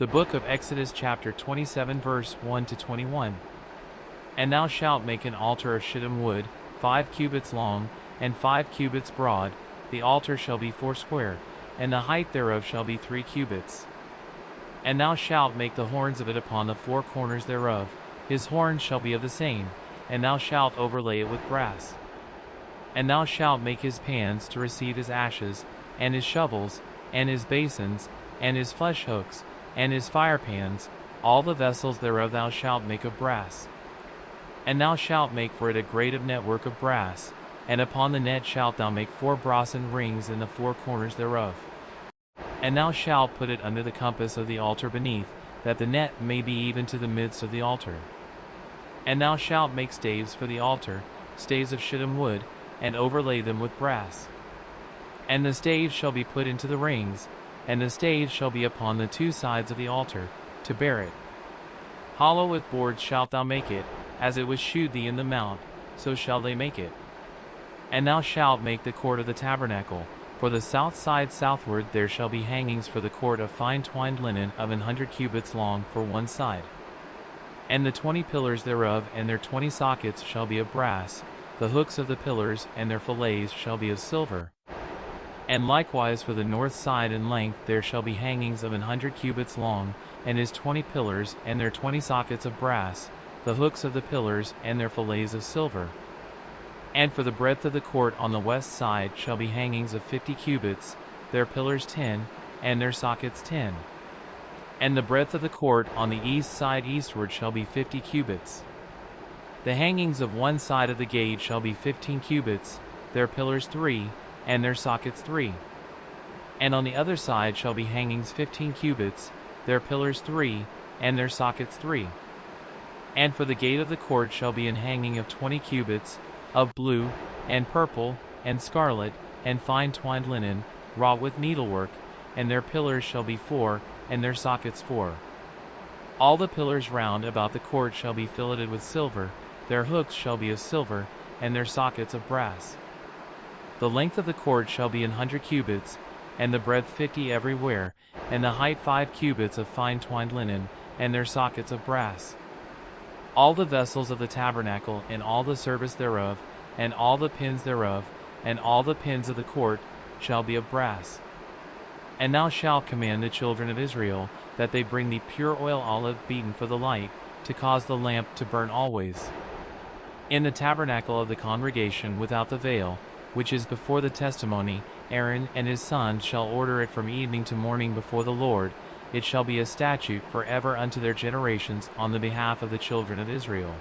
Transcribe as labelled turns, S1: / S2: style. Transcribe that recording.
S1: The book of Exodus chapter 27 verse 1 to 21. And thou shalt make an altar of shittim wood, 5 cubits long, and 5 cubits broad. The altar shall be 4 square, and the height thereof shall be 3 cubits. And thou shalt make the horns of it upon the 4 corners thereof. His horns shall be of the same, and thou shalt overlay it with brass. And thou shalt make his pans to receive his ashes, and his shovels, and his basins, and his flesh hooks, and his firepans. All the vessels thereof thou shalt make of brass. And thou shalt make for it a grate of network of brass, and upon the net shalt thou make 4 brasen rings in the 4 corners thereof. And thou shalt put it under the compass of the altar beneath, that the net may be even to the midst of the altar. And thou shalt make staves for the altar, staves of shittim wood, and overlay them with brass. And the staves shall be put into the rings, and the staves shall be upon the 2 sides of the altar, to bear it. Hollow with boards shalt thou make it, as it was shewed thee in the mount, so shall they make it. And thou shalt make the court of the tabernacle. For the south side southward there shall be hangings for the court of fine twined linen of 100 cubits long for one side. And the 20 pillars thereof and their 20 sockets shall be of brass. The hooks of the pillars and their fillets shall be of silver. And likewise for the north side in length there shall be hangings of 100 cubits long, and his 20 pillars and their 20 sockets of brass, the hooks of the pillars and their fillets of silver. And for the breadth of the court on the west side shall be hangings of 50 cubits, their pillars 10, and their sockets 10. And the breadth of the court on the east side eastward shall be 50 cubits. The hangings of one side of the gate shall be 15 cubits, their pillars 3, and their sockets 3. And on the other side shall be hangings 15 cubits, their pillars 3, and their sockets 3. And for the gate of the court shall be an hanging of 20 cubits, of blue, and purple, and scarlet, and fine twined linen, wrought with needlework, and their pillars shall be 4, and their sockets 4. All the pillars round about the court shall be filleted with silver, their hooks shall be of silver, and their sockets of brass. The length of the court shall be 100 cubits, and the breadth 50 everywhere, and the height 5 cubits of fine twined linen, and their sockets of brass. All the vessels of the tabernacle, and all the service thereof, and all the pins thereof, and all the pins of the court, shall be of brass. And thou shalt command the children of Israel, that they bring thee pure oil olive beaten for the light, to cause the lamp to burn always. In the tabernacle of the congregation without the veil, which is before the testimony, Aaron and his sons shall order it from evening to morning before the Lord. It shall be a statute forever unto their generations on the behalf of the children of Israel.